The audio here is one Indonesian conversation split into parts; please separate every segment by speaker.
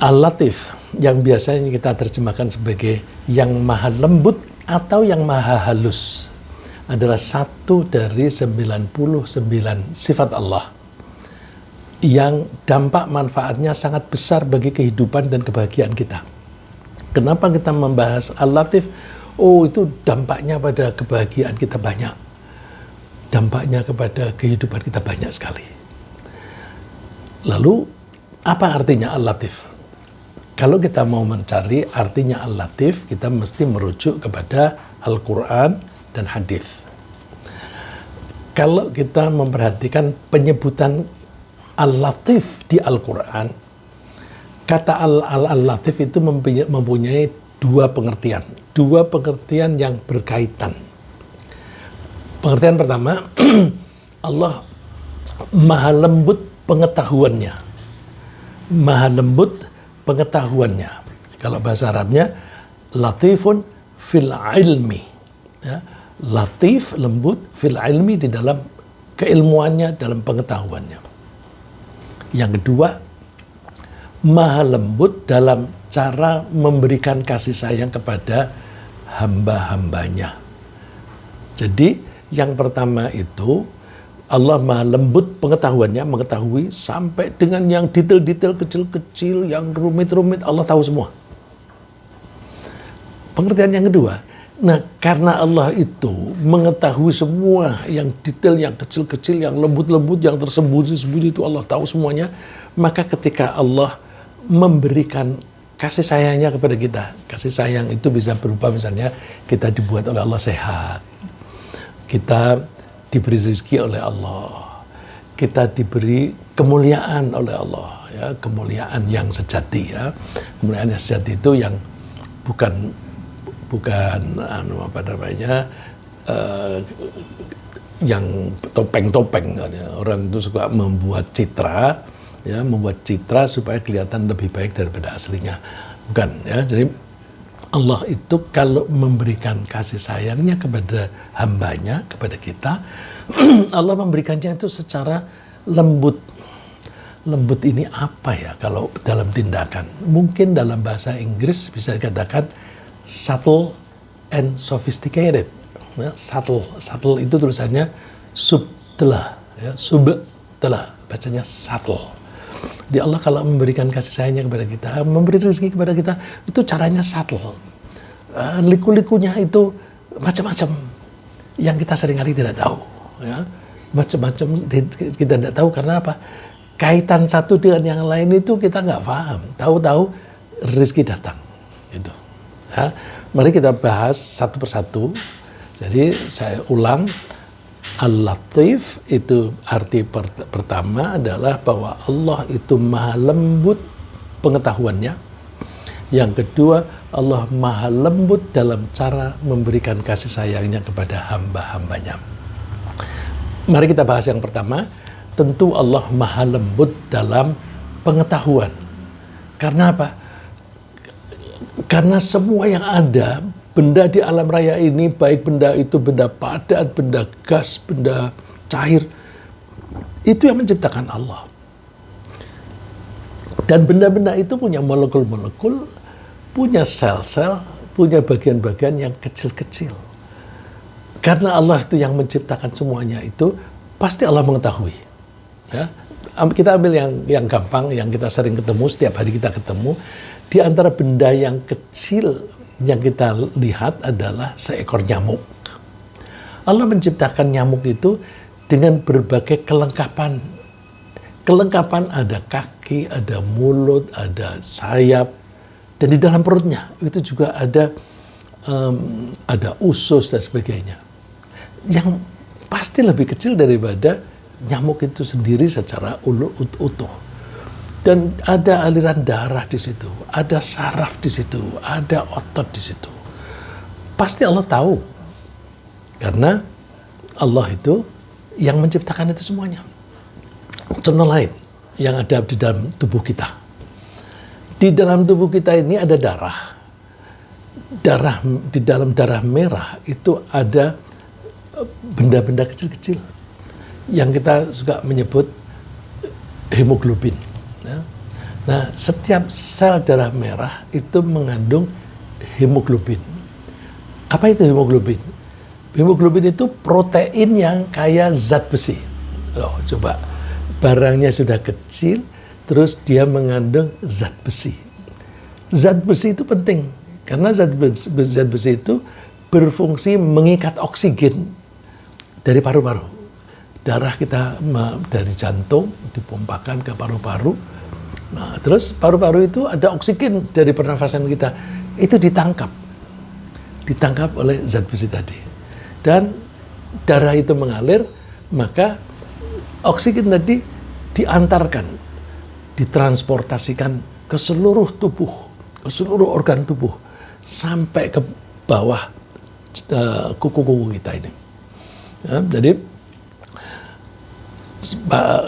Speaker 1: Al-Latif yang biasanya kita terjemahkan sebagai yang maha lembut atau yang maha halus adalah satu dari 99 sifat Allah yang dampak manfaatnya sangat besar bagi kehidupan dan kebahagiaan kita. Kenapa kita membahas Al-Latif? Oh, itu dampaknya pada kebahagiaan kita banyak. Dampaknya kepada kehidupan kita banyak sekali. Lalu, apa artinya Al-Latif? Kalau kita mau mencari artinya Al-Latif, kita mesti merujuk kepada Al-Quran dan hadis. Kalau kita memperhatikan penyebutan Al-Latif di Al-Quran, kata Al-Latif itu mempunyai dua pengertian yang berkaitan. Pengertian pertama, Allah maha lembut pengetahuannya. Maha lembut pengetahuannya. Kalau bahasa Arabnya, latifun fil ilmi. Ya, latif, lembut, fil ilmi, di dalam keilmuannya, dalam pengetahuannya. Yang kedua, maha lembut dalam cara memberikan kasih sayang kepada hamba-hambanya. Jadi, yang pertama itu, Allah maha lembut pengetahuannya, mengetahui sampai dengan yang detail-detail kecil-kecil, yang rumit-rumit, Allah tahu semua. Pengertian yang kedua, nah karena Allah itu mengetahui semua yang detail, yang kecil-kecil, yang lembut-lembut, yang tersembunyi-sembunyi itu Allah tahu semuanya, maka ketika Allah memberikan kasih sayangnya kepada kita, kasih sayang itu bisa berupa misalnya kita dibuat oleh Allah sehat, kita diberi rezeki oleh Allah, kita diberi kemuliaan oleh Allah, ya, kemuliaan yang sejati, ya. Kemuliaan yang sejati itu yang bukan yang topeng-topeng, ya. Orang itu suka membuat citra, ya, membuat citra supaya kelihatan lebih baik daripada aslinya, bukan, ya. Jadi Allah itu kalau memberikan kasih sayangnya kepada hambanya, kepada kita, Allah memberikannya itu secara lembut. Lembut ini apa ya kalau dalam tindakan? Mungkin dalam bahasa Inggris bisa dikatakan subtle and sophisticated. Ya, subtle itu tulisannya subtelah, ya, subtelah, bacanya subtle. Di Allah kalau memberikan kasih sayangnya kepada kita, memberi rezeki kepada kita, itu caranya subtle. Liku-likunya itu macam-macam yang kita seringkali tidak tahu. Ya. Macam-macam kita tidak tahu karena apa? Kaitan satu dengan yang lain itu kita nggak paham. Tahu-tahu rezeki datang. Gitu. Ya. Mari kita bahas satu persatu. Jadi saya ulang. Al-Latif itu arti pertama adalah bahwa Allah itu maha lembut pengetahuannya. Yang kedua, Allah maha lembut dalam cara memberikan kasih sayangnya kepada hamba-hambanya. Mari kita bahas yang pertama. Tentu Allah maha lembut dalam pengetahuan. Karena apa? Karena semua yang ada, benda di alam raya ini, baik benda itu benda padat, benda gas, benda cair, itu yang menciptakan Allah. Dan benda-benda itu punya molekul-molekul, punya sel-sel, punya bagian-bagian yang kecil-kecil. Karena Allah itu yang menciptakan semuanya itu, pasti Allah mengetahui. Ya. Kita ambil yang gampang, yang kita sering ketemu, setiap hari kita ketemu, di antara benda yang kecil yang kita lihat adalah seekor nyamuk. Allah menciptakan nyamuk itu dengan berbagai kelengkapan. Kelengkapan ada kaki, ada mulut, ada sayap, dan di dalam perutnya itu juga ada usus dan sebagainya. Yang pasti lebih kecil daripada nyamuk itu sendiri secara utuh. Dan ada aliran darah di situ, ada saraf di situ, ada otot di situ. Pasti Allah tahu. Karena Allah itu yang menciptakan itu semuanya. Contoh lain yang ada di dalam tubuh kita. Di dalam tubuh kita ini ada darah. Di dalam darah merah itu ada benda-benda kecil-kecil yang kita suka menyebut hemoglobin. Ya. Nah, setiap sel darah merah itu mengandung hemoglobin. Apa itu hemoglobin? Hemoglobin itu protein yang kaya zat besi. Loh, coba barangnya sudah kecil, terus dia mengandung zat besi. Zat besi itu penting karena zat besi itu berfungsi mengikat oksigen dari paru-paru. Darah kita dari jantung dipompakan ke paru-paru. Nah, terus paru-paru itu ada oksigen dari pernafasan kita. Itu ditangkap oleh zat besi tadi. Dan darah itu mengalir, maka oksigen tadi diantarkan, ditransportasikan ke seluruh tubuh, ke seluruh organ tubuh, sampai ke bawah kuku-kuku kita ini. Ya, jadi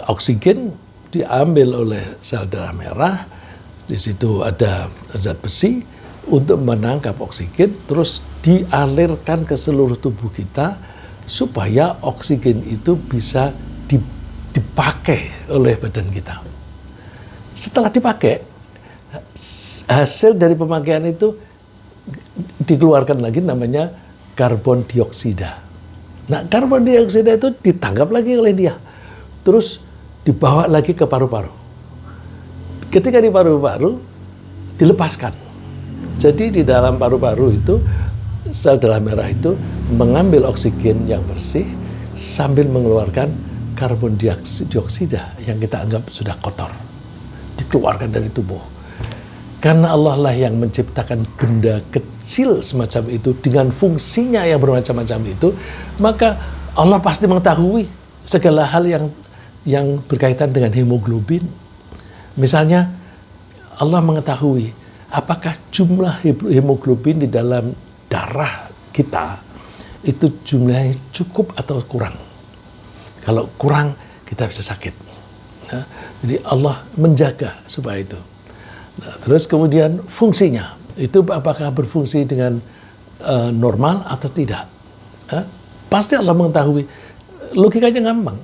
Speaker 1: oksigen diambil oleh sel darah merah, di situ ada zat besi untuk menangkap oksigen, terus dialirkan ke seluruh tubuh kita supaya oksigen itu bisa dipakai oleh badan kita. Setelah dipakai, hasil dari pemakaian itu dikeluarkan lagi namanya karbon dioksida. Nah, karbon dioksida itu ditangkap lagi oleh dia, terus dibawa lagi ke paru-paru. Ketika di paru-paru, dilepaskan. Jadi di dalam paru-paru itu, sel darah merah itu mengambil oksigen yang bersih sambil mengeluarkan karbon dioksida yang kita anggap sudah kotor. Dikeluarkan dari tubuh. Karena Allah lah yang menciptakan benda kecil semacam itu dengan fungsinya yang bermacam-macam itu, maka Allah pasti mengetahui segala hal yang berkaitan dengan hemoglobin. Misalnya, Allah mengetahui apakah jumlah hemoglobin di dalam darah kita itu jumlahnya cukup atau kurang. Kalau kurang, kita bisa sakit. Nah, jadi Allah menjaga supaya itu. Nah, terus kemudian fungsinya, itu apakah berfungsi dengan normal atau tidak. Pasti Allah mengetahui. Logikanya gampang.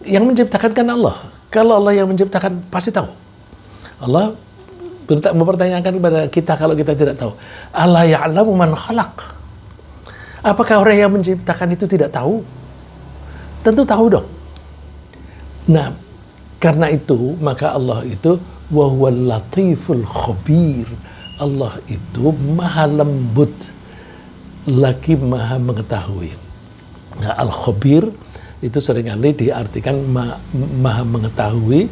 Speaker 1: Yang menciptakan kan Allah. Kalau Allah yang menciptakan, pasti tahu. Allah mempertanyakan kepada kita kalau kita tidak tahu. Ala ya'lamu man khalaq. Apakah orang yang menciptakan itu tidak tahu? Tentu tahu dong. Nah, karena itu, maka Allah itu wa huwal latiful khabir. Allah itu maha lembut, lagi maha mengetahui. Nah, al-khabir itu seringkali diartikan maha mengetahui.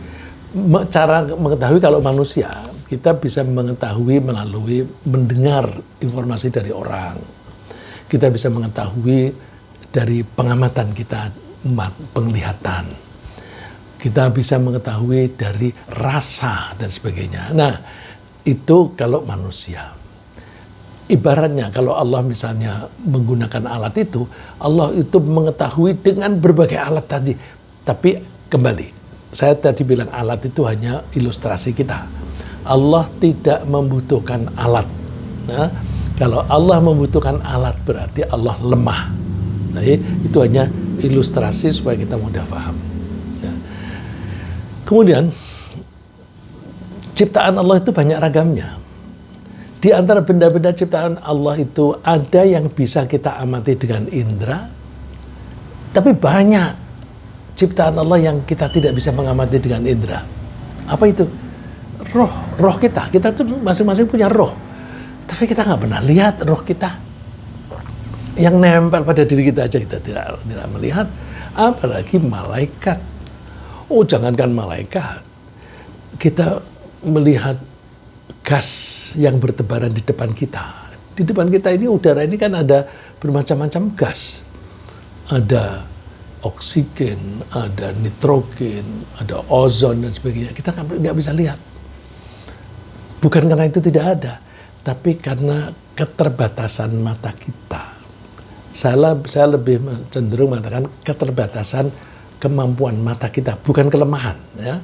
Speaker 1: Cara mengetahui kalau manusia, kita bisa mengetahui melalui mendengar informasi dari orang. Kita bisa mengetahui dari pengamatan kita, penglihatan. Kita bisa mengetahui dari rasa dan sebagainya. Nah, itu kalau manusia. Ibaratnya kalau Allah misalnya menggunakan alat itu, Allah itu mengetahui dengan berbagai alat tadi. Tapi kembali, saya tadi bilang alat itu hanya ilustrasi kita. Allah tidak membutuhkan alat. Nah, kalau Allah membutuhkan alat berarti Allah lemah. Jadi itu hanya ilustrasi supaya kita mudah paham. Ya. Kemudian ciptaan Allah itu banyak ragamnya. Di antara benda-benda ciptaan Allah itu ada yang bisa kita amati dengan indera, tapi banyak ciptaan Allah yang kita tidak bisa mengamati dengan indera. Apa itu? Roh kita. Kita tuh masing-masing punya roh, tapi kita nggak pernah lihat roh kita. Yang nempel pada diri kita aja kita tidak melihat, apalagi malaikat. Oh, jangankan malaikat, kita melihat gas yang bertebaran di depan kita. Di depan kita ini udara ini kan ada bermacam-macam gas. Ada oksigen, ada nitrogen, ada ozon dan sebagainya. Kita nggak bisa lihat. Bukan karena itu tidak ada, tapi karena keterbatasan mata kita. Saya lebih cenderung mengatakan keterbatasan kemampuan mata kita, bukan kelemahan, ya.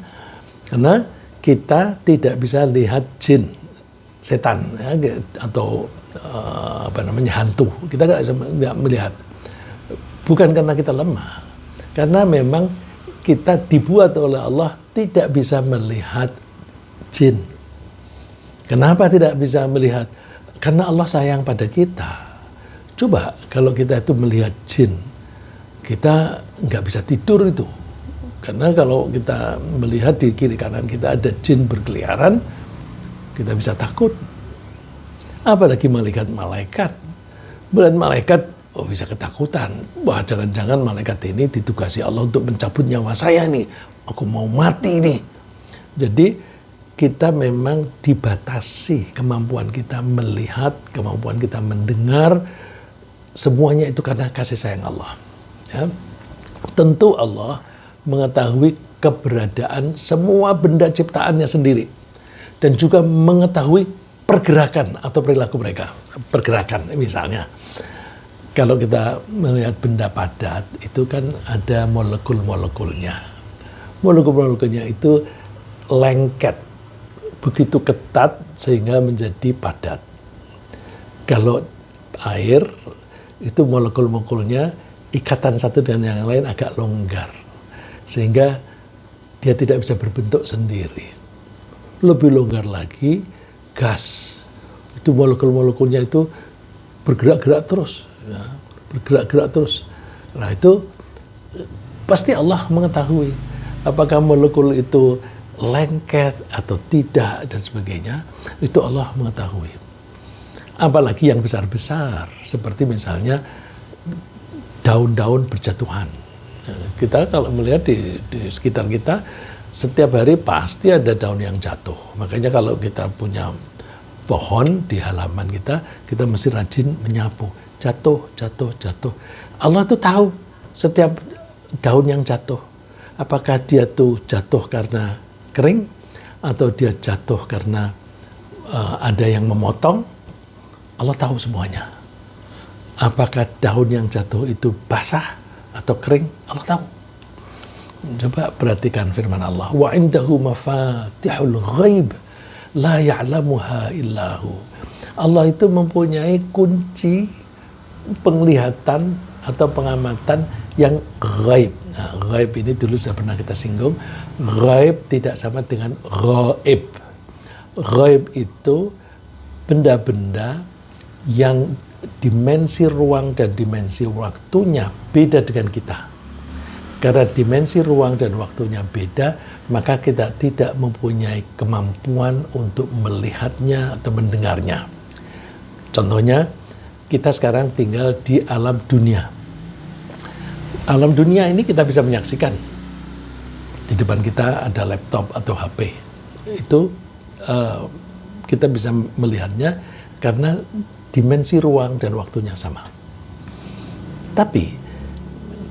Speaker 1: Karena kita tidak bisa lihat jin, setan, ya, atau hantu. Kita nggak melihat. Bukan karena kita lemah, karena memang kita dibuat oleh Allah tidak bisa melihat jin. Kenapa tidak bisa melihat? Karena Allah sayang pada kita. Coba kalau kita itu melihat jin, kita nggak bisa tidur itu. Karena kalau kita melihat di kiri kanan kita ada jin berkeliaran, kita bisa takut. Apalagi malaikat-malaikat. Melihat malaikat, oh bisa ketakutan. Wah, jangan-jangan malaikat ini ditugasi Allah untuk mencabut nyawa saya nih. Aku mau mati nih. Jadi kita memang dibatasi kemampuan kita melihat, kemampuan kita mendengar, semuanya itu karena kasih sayang Allah. Ya. Tentu Allah mengetahui keberadaan semua benda ciptaannya sendiri. Dan juga mengetahui pergerakan atau perilaku mereka. Pergerakan misalnya. Kalau kita melihat benda padat, itu kan ada molekul-molekulnya. Molekul-molekulnya itu lengket. Begitu ketat sehingga menjadi padat. Kalau air, itu molekul-molekulnya ikatan satu dengan yang lain agak longgar. Sehingga dia tidak bisa berbentuk sendiri. Lebih longgar lagi, gas. Itu molekul-molekulnya itu bergerak-gerak terus. Ya, bergerak-gerak terus. Nah itu pasti Allah mengetahui apakah molekul itu lengket atau tidak dan sebagainya, itu Allah mengetahui. Apalagi yang besar-besar, seperti misalnya daun-daun berjatuhan. Kita kalau melihat di sekitar kita, setiap hari pasti ada daun yang jatuh. Makanya kalau kita punya pohon di halaman kita, kita mesti rajin menyapu. Jatuh, jatuh, jatuh. Allah tuh tahu setiap daun yang jatuh. Apakah dia tuh jatuh karena kering atau dia jatuh karena ada yang memotong. Allah tahu semuanya. Apakah daun yang jatuh itu basah atau kering, Allah tahu. Coba perhatikan firman Allah, wa indahu mafatihul ghaib la ya'lamuha illahu. Allah itu mempunyai kunci penglihatan atau pengamatan yang ghaib. Nah, ghaib ini dulu sudah pernah kita singgung. Ghaib tidak sama dengan ghaib. Ghaib itu benda-benda yang dimensi ruang dan dimensi waktunya beda dengan kita. Karena dimensi ruang dan waktunya beda, maka kita tidak mempunyai kemampuan untuk melihatnya atau mendengarnya. Contohnya, kita sekarang tinggal di alam dunia. Alam dunia ini kita bisa menyaksikan. Di depan kita ada laptop atau HP. Itu kita bisa melihatnya karena dimensi ruang dan waktunya sama. Tapi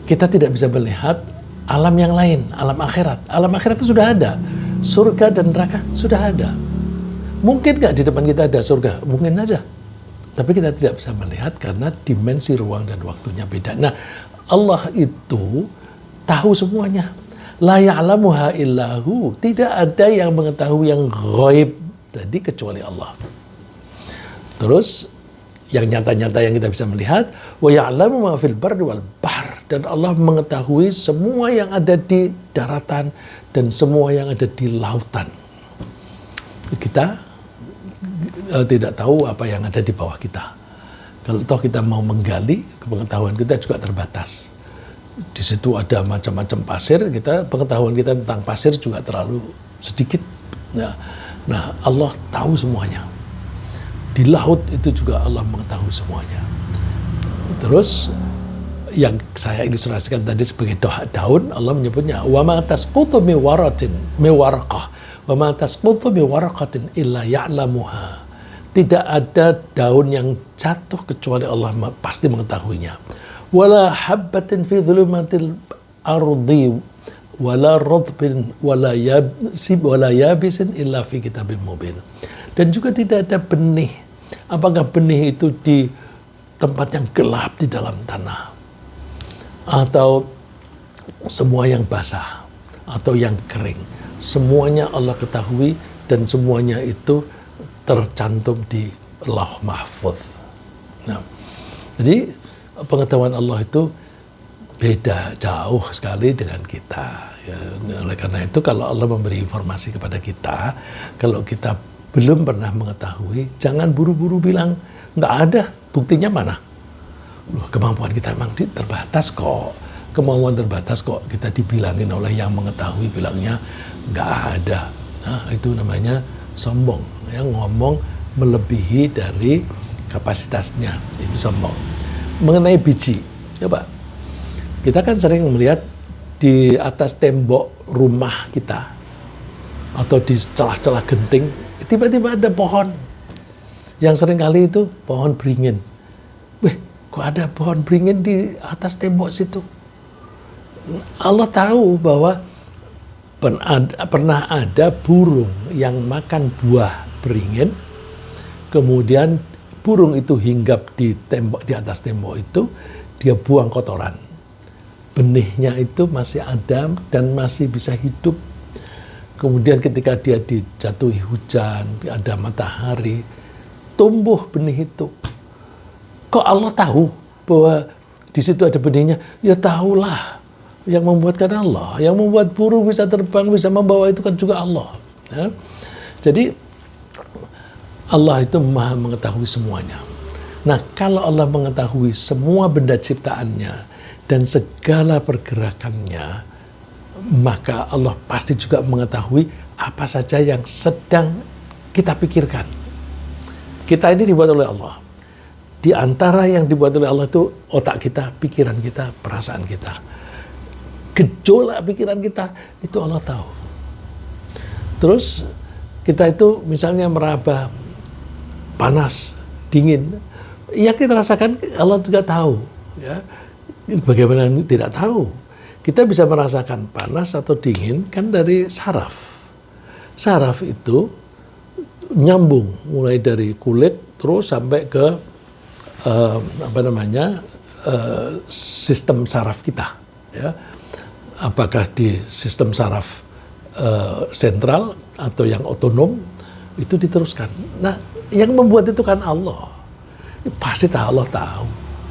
Speaker 1: kita tidak bisa melihat alam yang lain, alam akhirat. Alam akhirat itu sudah ada. Surga dan neraka sudah ada. Mungkin nggak di depan kita ada surga? Mungkin saja. Tapi kita tidak bisa melihat karena dimensi ruang dan waktunya beda. Nah, Allah itu tahu semuanya. La ya'lamuha illahu. Tidak ada yang mengetahui yang ghaib tadi kecuali Allah. Terus yang nyata-nyata yang kita bisa melihat, wa ya'lamu ma fil barri wal bahr, dan Allah mengetahui semua yang ada di daratan dan semua yang ada di lautan. Kita tidak tahu apa yang ada di bawah kita. Kalau toh kita mau menggali, pengetahuan kita juga terbatas. Di situ ada macam-macam pasir, pengetahuan kita tentang pasir juga terlalu sedikit. Nah, Allah tahu semuanya. Di laut itu juga Allah mengetahui semuanya. Terus yang saya ilustrasikan tadi sebagai daun, Allah menyebutnya wa ma tasqutu min waraqah wa ma tasqutu min waraqatin illa ya'lamuha. Tidak ada daun yang jatuh kecuali Allah pasti mengetahuinya. Wala habbatin fi dhulumatil ardi wala radbin wala yabisin illa fi kitabim mubin. Dan juga tidak ada benih. Apakah benih itu di tempat yang gelap di dalam tanah? Atau semua yang basah? Atau yang kering? Semuanya Allah ketahui dan semuanya itu tercantum di Lauh Mahfuz. Nah, jadi pengetahuan Allah itu beda jauh sekali dengan kita. Ya, oleh karena itu kalau Allah memberi informasi kepada kita, kalau kita belum pernah mengetahui, jangan buru-buru bilang nggak ada, buktinya mana? Loh, kemampuan kita memang terbatas kok. Kemampuan terbatas kok kita dibilangin oleh yang mengetahui bilangnya nggak ada. Nah, itu namanya sombong. Ya, ngomong melebihi dari kapasitasnya, itu sombong. Mengenai biji, coba kita kan sering melihat di atas tembok rumah kita atau di celah-celah genting tiba-tiba ada pohon yang seringkali itu pohon beringin. Wih, kok ada pohon beringin di atas tembok situ? Allah tahu bahwa pernah ada burung yang makan buah beringin, kemudian burung itu hinggap di tembok, di atas tembok itu, dia buang kotoran. Benihnya itu masih ada dan masih bisa hidup. Kemudian ketika dia dijatuhi hujan, ada matahari, tumbuh benih itu. Kok Allah tahu bahwa di situ ada benihnya? Ya tahulah. Yang membuatkan Allah, yang membuat burung bisa terbang, bisa membawa itu kan juga Allah. Ya. Jadi Allah itu maha mengetahui semuanya. Nah, kalau Allah mengetahui semua benda ciptaannya dan segala pergerakannya, maka Allah pasti juga mengetahui apa saja yang sedang kita pikirkan. Kita ini dibuat oleh Allah. Di antara yang dibuat oleh Allah itu otak kita, pikiran kita, perasaan kita. Gejolak pikiran kita, itu Allah tahu. Terus kita itu misalnya meraba panas, dingin, yang kita rasakan Allah juga tahu. Ya. Bagaimana tidak tahu? Kita bisa merasakan panas atau dingin kan dari saraf. Saraf itu nyambung mulai dari kulit terus sampai ke sistem saraf kita. Ya. Apakah di sistem saraf sentral atau yang otonom itu diteruskan. Nah, yang membuat itu kan Allah. Pasti Allah tahu.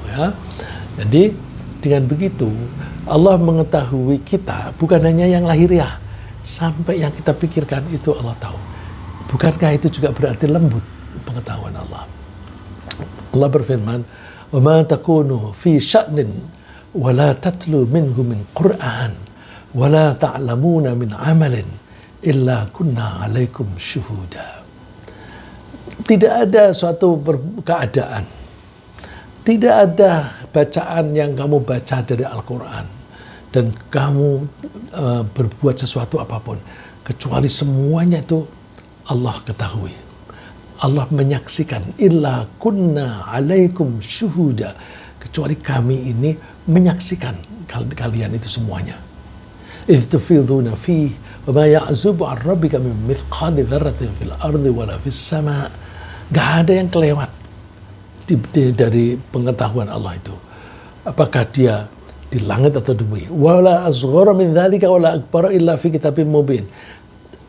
Speaker 1: Ya. Jadi dengan begitu Allah mengetahui kita bukan hanya yang lahiriah, sampai yang kita pikirkan itu Allah tahu. Bukankah itu juga berarti lembut pengetahuan Allah? Allah berfirman, "Wa ma takunu fi sya'nin wa la tatlu minhu min Qur'an wa la ta'lamuna min 'amalin illa kunna 'alaikum syuhuda." Tidak ada suatu keadaan, tidak ada bacaan yang kamu baca dari Al-Quran dan kamu berbuat sesuatu apapun, kecuali semuanya itu Allah ketahui. Allah menyaksikan, illa kunna 'alaikum syuhuda, kecuali kami ini menyaksikan kalian itu semuanya. Idh tufiduna fihi wa ma ya'zubu 'an rabbika min mithqali dzarratin fil ardi wala fis sama'. Gak ada yang kelewat dari pengetahuan Allah itu. Apakah dia di langit atau di bumi. Wala asghara min dzalika wala akbara illa fi kitabim mubin.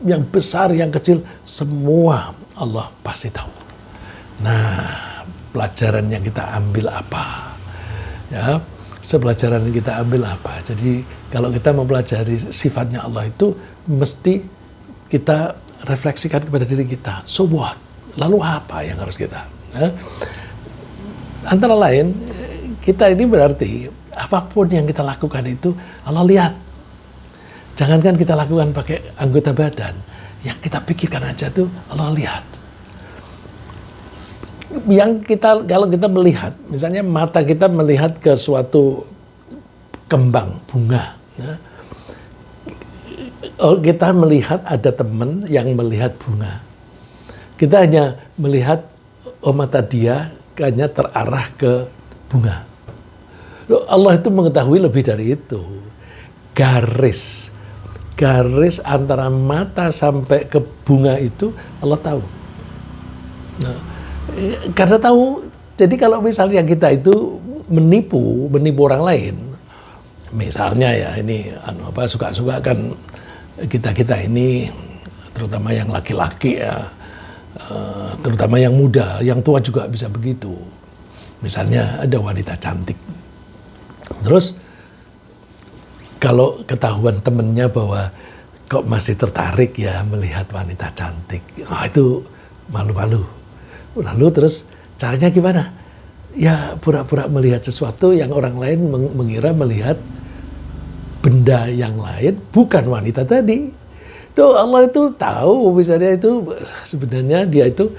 Speaker 1: Yang besar, yang kecil, semua Allah pasti tahu. Nah, pelajaran yang kita ambil apa? Ya, pelajaran yang kita ambil apa? Jadi kalau kita mempelajari sifatnya Allah itu mesti kita refleksikan kepada diri kita. So what? Lalu apa yang harus kita? Ya? Antara lain, kita ini berarti apapun yang kita lakukan itu Allah lihat. Jangankan kita lakukan pakai anggota badan, yang kita pikirkan aja tuh Allah lihat. Yang kita, kalau kita melihat, misalnya mata kita melihat ke suatu kembang bunga, ya. Kita melihat ada teman yang melihat bunga. Kita hanya melihat, mata dia hanya terarah ke bunga. Allah itu mengetahui lebih dari itu. Garis antara mata sampai ke bunga itu Allah tahu. Nah, karena tahu, jadi kalau misalnya kita itu menipu orang lain, misalnya ya ini suka-suka kan kita ini, terutama yang laki-laki ya, terutama yang muda, yang tua juga bisa begitu. Misalnya ada wanita cantik, terus kalau ketahuan temennya bahwa kok masih tertarik ya melihat wanita cantik, itu malu-malu. Lalu terus caranya gimana? Ya pura-pura melihat sesuatu yang orang lain mengira melihat benda yang lain, bukan wanita tadi. Allah itu tahu misalnya itu sebenarnya dia itu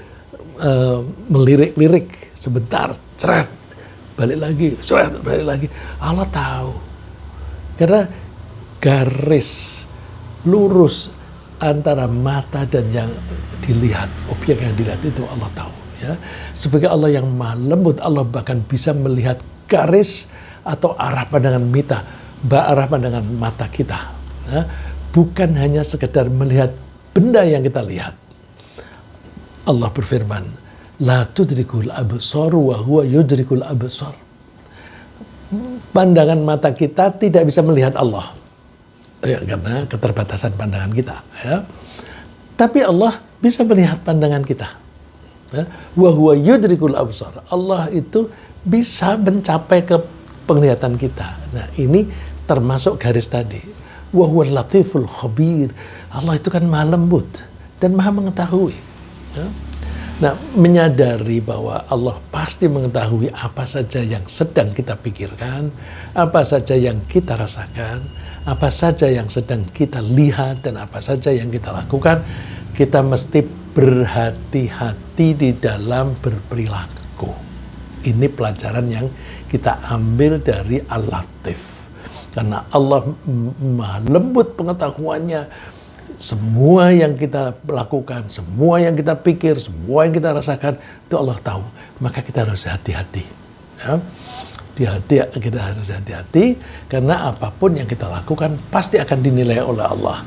Speaker 1: melirik-lirik sebentar, ceret, balik lagi, ceret, balik lagi. Allah tahu. Karena garis lurus antara mata dan yang dilihat, objek yang dilihat itu Allah tahu. Ya. Sebagai Allah yang maha lembut, Allah bahkan bisa melihat garis atau arah pandangan arah pandangan mata kita. Ya. Bukan hanya sekedar melihat benda yang kita lihat. Allah berfirman, la tudrikul absar wa huwa yudrikul absar. Pandangan mata kita tidak bisa melihat Allah. Ya, karena keterbatasan pandangan kita. Ya. Tapi Allah bisa melihat pandangan kita. Ya. Wa huwa yudrikul absar. Allah itu bisa mencapai ke penglihatan kita. Nah, ini termasuk garis tadi. Wa huwal latiful khabir. Allah itu kan maha lembut dan maha mengetahui. Ya. Nah, menyadari bahwa Allah pasti mengetahui apa saja yang sedang kita pikirkan, apa saja yang kita rasakan, apa saja yang sedang kita lihat, dan apa saja yang kita lakukan, kita mesti berhati-hati di dalam berperilaku. Ini pelajaran yang kita ambil dari Al-Latif. Karena Allah maha lembut pengetahuannya, semua yang kita lakukan, semua yang kita pikir, semua yang kita rasakan, itu Allah tahu. Maka kita harus hati-hati. Ya. Kita harus hati-hati, karena apapun yang kita lakukan pasti akan dinilai oleh Allah.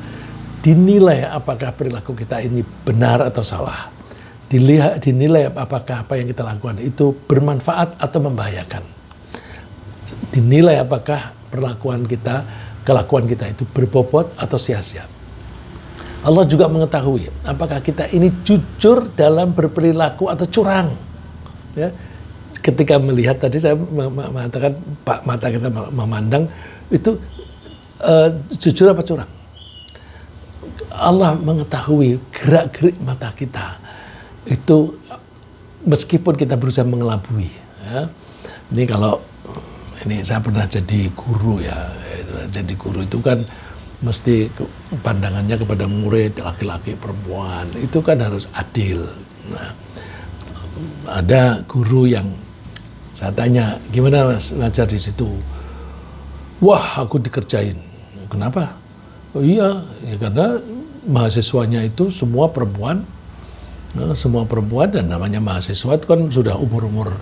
Speaker 1: Dinilai apakah perilaku kita ini benar atau salah. Dinilai apakah apa yang kita lakukan itu bermanfaat atau membahayakan. Dinilai apakah kelakuan kita itu berbobot atau sia-sia. Allah juga mengetahui apakah kita ini jujur dalam berperilaku atau curang. Ya. Ketika melihat tadi saya mengatakan mata kita memandang itu jujur apa curang. Allah mengetahui gerak-gerik mata kita itu meskipun kita berusaha mengelabui. Ya. Ini saya pernah jadi guru ya. Jadi guru itu kan mesti pandangannya kepada murid, laki-laki, perempuan, itu kan harus adil. Nah, ada guru yang saya tanya, gimana Mas ngajar di situ? Wah, aku dikerjain. Kenapa? Oh iya, ya karena mahasiswanya itu semua perempuan, dan namanya mahasiswa itu kan sudah umur-umur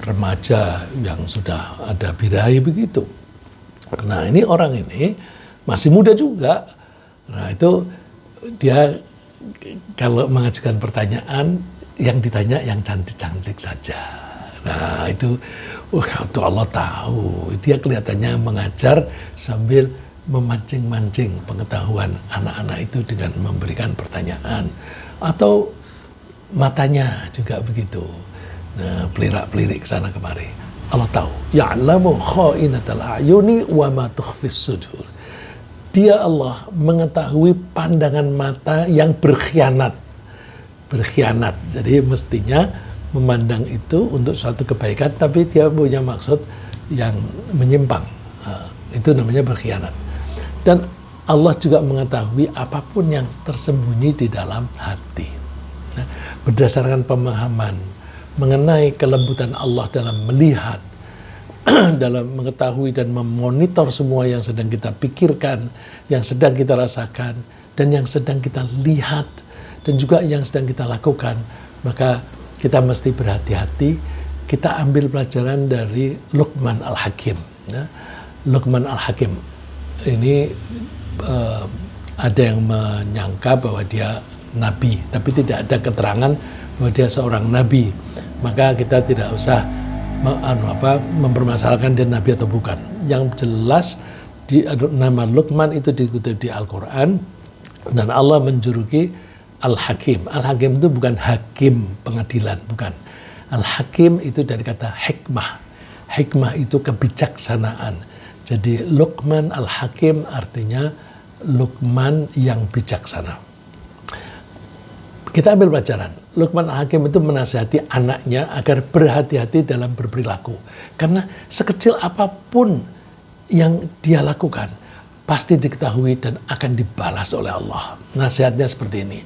Speaker 1: remaja yang sudah ada birahi begitu. Nah, ini orang ini masih muda juga. Nah, itu dia kalau mengajukan pertanyaan yang ditanya yang cantik-cantik saja. Nah, itu Allah tahu. Dia kelihatannya mengajar sambil memancing-mancing pengetahuan anak-anak itu dengan memberikan pertanyaan. Atau matanya juga begitu. Nah, pelirak-pelirik sana kemari. Allah tahu. Ya'lamu kha'inatal a'yuni wa ma tukhfis sudur. Dia Allah mengetahui pandangan mata yang berkhianat. Berkhianat. Jadi mestinya memandang itu untuk suatu kebaikan, tapi dia punya maksud yang menyimpang. Itu namanya berkhianat. Dan Allah juga mengetahui apapun yang tersembunyi di dalam hati. Nah, berdasarkan pemahaman mengenai kelembutan Allah dalam melihat, dalam mengetahui dan memonitor semua yang sedang kita pikirkan, yang sedang kita rasakan, dan yang sedang kita lihat, dan juga yang sedang kita lakukan, maka kita mesti berhati-hati. Kita ambil pelajaran dari Luqman Al-Hakim. Ya. Luqman Al-Hakim ini ada yang menyangka bahwa dia nabi, tapi tidak ada keterangan bahwa dia seorang nabi. Maka kita tidak usah mempermasalahkan dia nabi atau bukan. Yang jelas nama Luqman itu dikutip di Al-Quran, dan Allah menjuluki Al-Hakim. Al-Hakim itu bukan hakim pengadilan, bukan. Al-Hakim itu dari kata hikmah. Hikmah itu kebijaksanaan. Jadi Luqman Al-Hakim artinya Luqman yang bijaksana. Kita ambil pelajaran. Luqman Al-Hakim itu menasihati anaknya agar berhati-hati dalam berperilaku. Karena sekecil apapun yang dia lakukan, pasti diketahui dan akan dibalas oleh Allah. Nasihatnya seperti ini.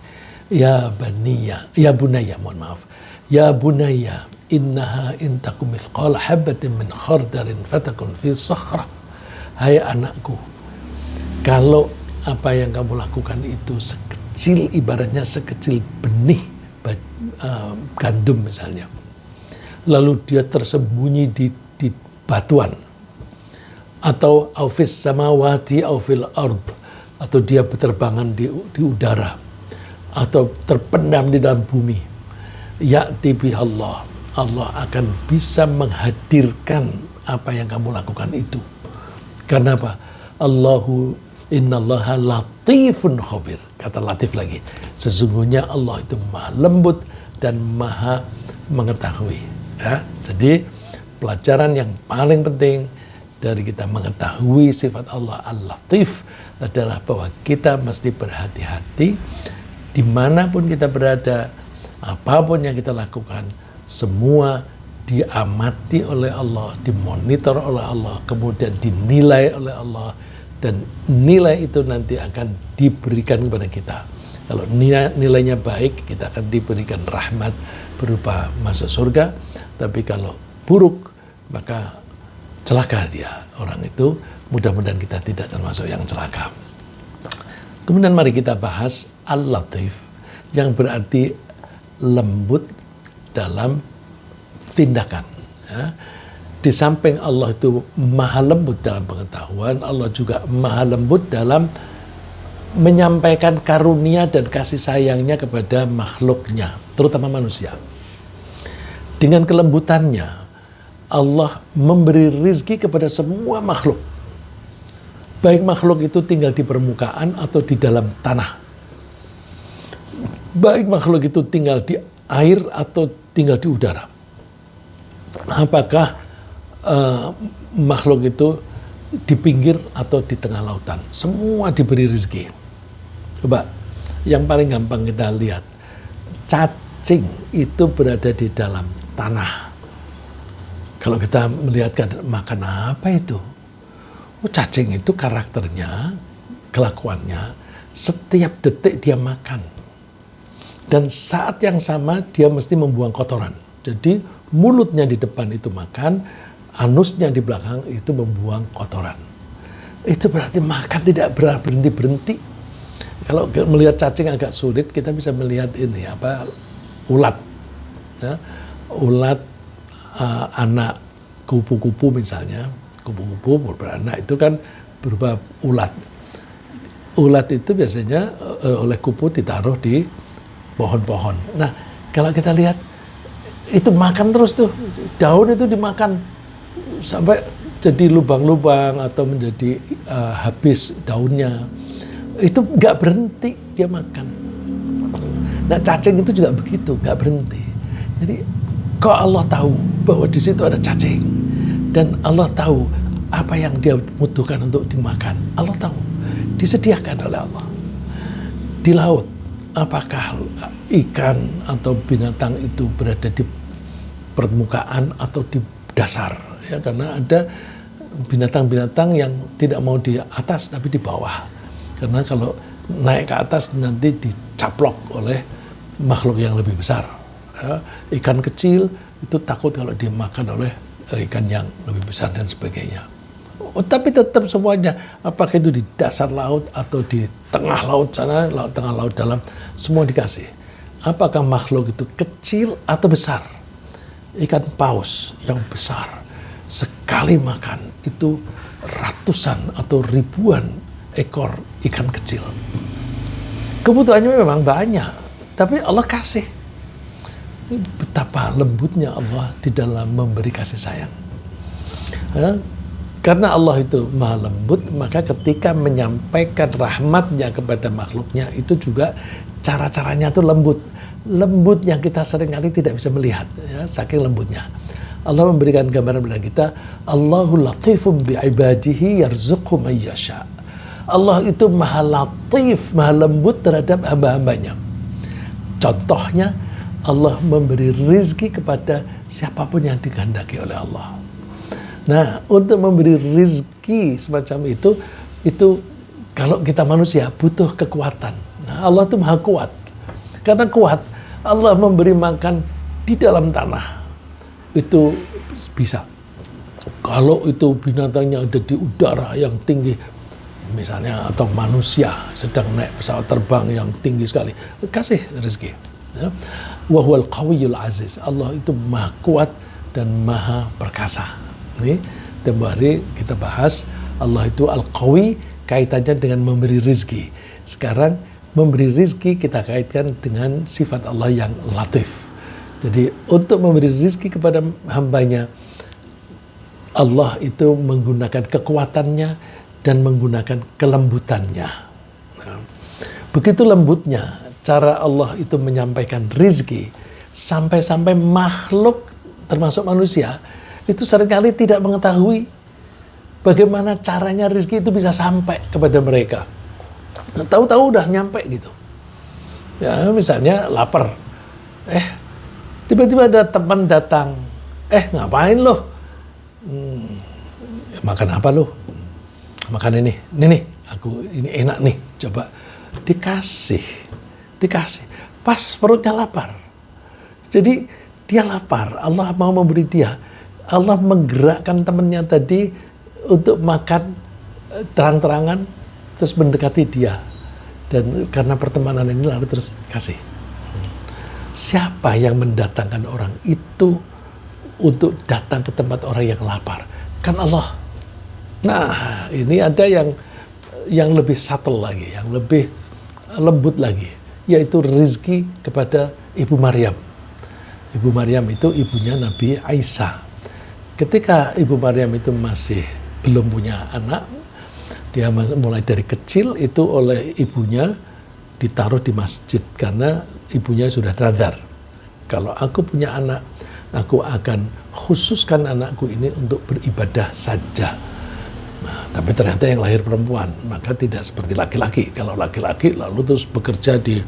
Speaker 1: Ya bunayya, mohon maaf. Ya bunayya, innaha intakum mithqala habatin min khardalin fatakun fi sakhrah. Hai anakku, kalau apa yang kamu lakukan itu sekecil, ibaratnya sekecil benih gandum misalnya, lalu dia tersembunyi di batuan, atau aufis samawati aufil ard, atau dia berterbangan di udara, atau terpendam di dalam bumi, ya'ti bihallah, Allah akan bisa menghadirkan apa yang kamu lakukan itu. Karena apa? Innallaha latifun khabir. Kata latif lagi. Sesungguhnya Allah itu maha lembut dan maha mengetahui. Ya? Jadi pelajaran yang paling penting dari kita mengetahui sifat Allah Al-Latif adalah bahwa kita mesti berhati-hati dimanapun kita berada, apapun yang kita lakukan, semua diamati oleh Allah, dimonitor oleh Allah, kemudian dinilai oleh Allah, dan nilai itu nanti akan diberikan kepada kita. Kalau nilainya baik, kita akan diberikan rahmat berupa masuk surga, tapi kalau buruk, maka celaka dia. Orang itu, mudah-mudahan kita tidak termasuk yang celaka. Kemudian mari kita bahas Al-Latif, yang berarti lembut dalam tindakan. Ya. Di samping Allah itu maha lembut dalam pengetahuan, Allah juga maha lembut dalam menyampaikan karunia dan kasih sayangnya kepada makhluknya, terutama manusia. Dengan kelembutannya, Allah memberi rizki kepada semua makhluk. Baik makhluk itu tinggal di permukaan atau di dalam tanah. Baik makhluk itu tinggal di air atau tinggal di udara. Apakah makhluk itu di pinggir atau di tengah lautan? Semua diberi rezeki. Coba, yang paling gampang kita lihat. Cacing itu berada di dalam tanah. Kalau kita melihatkan makan apa itu? Cacing itu karakternya, kelakuannya, setiap detik dia makan. Dan saat yang sama dia mesti membuang kotoran. Jadi mulutnya di depan itu makan, anusnya di belakang itu membuang kotoran. Itu berarti makan tidak berhenti-berhenti. Kalau melihat cacing agak sulit, kita bisa melihat ini ulat. Ya, ulat anak kupu-kupu misalnya. Kupu-kupu beranak itu kan berupa ulat. Ulat itu biasanya oleh kupu ditaruh di pohon-pohon. Nah, kalau kita lihat itu makan terus tuh, daun itu dimakan sampai jadi lubang-lubang atau menjadi habis daunnya. Itu nggak berhenti dia makan. Nah, cacing itu juga begitu, nggak berhenti. Jadi kok Allah tahu bahwa di situ ada cacing dan Allah tahu apa yang dia butuhkan untuk dimakan. Allah tahu, disediakan oleh Allah. Di laut, apakah ikan atau binatang itu berada di permukaan atau di dasar? Ya, karena ada binatang-binatang yang tidak mau di atas tapi di bawah. Karena kalau naik ke atas nanti dicaplok oleh makhluk yang lebih besar. Ya, ikan kecil itu takut kalau dimakan oleh ikan yang lebih besar dan sebagainya. Tapi tetap semuanya, apakah itu di dasar laut atau di tengah laut sana, tengah laut dalam, semua dikasih. Apakah makhluk itu kecil atau besar? Ikan paus yang besar, sekali makan itu ratusan atau ribuan ekor ikan kecil. Kebutuhannya memang banyak, tapi Allah kasih. Betapa lembutnya Allah di dalam memberi kasih sayang. Karena Allah itu maha lembut, maka ketika menyampaikan rahmatnya kepada makhluknya, itu juga cara-caranya itu lembut. Lembut yang kita seringkali tidak bisa melihat, ya, saking lembutnya. Allah memberikan gambaran kepada kita, Allahu latifum bi'ibadihi yarzuqu man yasha. Allah itu maha latif, maha lembut terhadap hamba-hambanya. Contohnya, Allah memberi rizki kepada siapapun yang dikehendaki oleh Allah. Nah, untuk memberi rizki semacam itu kalau kita manusia butuh kekuatan. Nah, Allah itu maha kuat. Karena kuat, Allah memberi makan di dalam tanah. Itu bisa. Kalau itu binatangnya ada di udara yang tinggi, misalnya, atau manusia sedang naik pesawat terbang yang tinggi sekali, kasih rezeki. Ya. Wa huwal qawiyyul aziz. Allah itu maha kuat dan maha perkasa. Ini tempoh hari kita bahas Allah itu al-qawi, kaitannya dengan memberi rezeki. Sekarang memberi rezeki kita kaitkan dengan sifat Allah yang latif. Jadi untuk memberi rizki kepada hambanya, Allah itu menggunakan kekuatannya dan menggunakan kelembutannya. Nah, begitu lembutnya cara Allah itu menyampaikan rizki, sampai-sampai makhluk termasuk manusia itu seringkali tidak mengetahui bagaimana caranya rizki itu bisa sampai kepada mereka. Nah, tahu-tahu udah nyampe gitu. Ya, misalnya lapar. Tiba-tiba ada teman datang, ngapain lo? Makan apa lo? Makan ini nih, ini enak nih, coba. Dikasih. Pas perutnya lapar. Jadi dia lapar, Allah mau memberi dia. Allah menggerakkan temannya tadi untuk makan terang-terangan, terus mendekati dia. Dan karena pertemanan ini lalu terus kasih. Siapa yang mendatangkan orang itu untuk datang ke tempat orang yang lapar? Kan Allah. Nah, ini ada yang lebih subtle lagi, yang lebih lembut lagi, yaitu rizki kepada Ibu Maryam. Ibu Maryam itu ibunya Nabi Isa. Ketika Ibu Maryam itu masih belum punya anak, dia mulai dari kecil itu oleh ibunya ditaruh di masjid karena ibunya sudah nazar. Kalau aku punya anak, aku akan khususkan anakku ini untuk beribadah saja. Nah, tapi ternyata yang lahir perempuan, maka tidak seperti laki-laki. Kalau laki-laki lalu terus bekerja di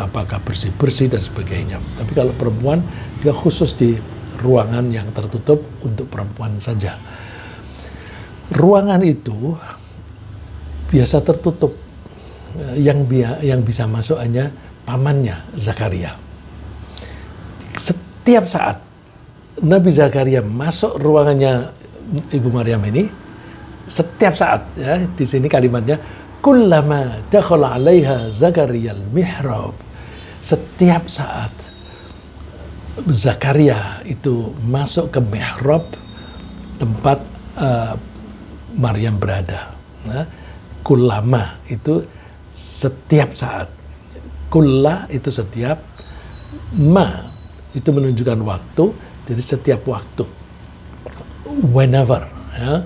Speaker 1: apakah bersih-bersih dan sebagainya. Tapi kalau perempuan, dia khusus di ruangan yang tertutup untuk perempuan saja. Ruangan itu biasa tertutup. Yang bisa masuk hanya pamannya Zakaria. Setiap saat Nabi Zakaria masuk ruangannya Ibu Maryam ini, setiap saat, ya, di sini kalimatnya kullama dakhala 'alaiha Zakaria al-mihrab. Setiap saat Zakaria itu masuk ke mihrab tempat Maryam berada. Nah, kullama itu setiap saat, kulla itu setiap, ma itu menunjukkan waktu, jadi setiap waktu, whenever, ya.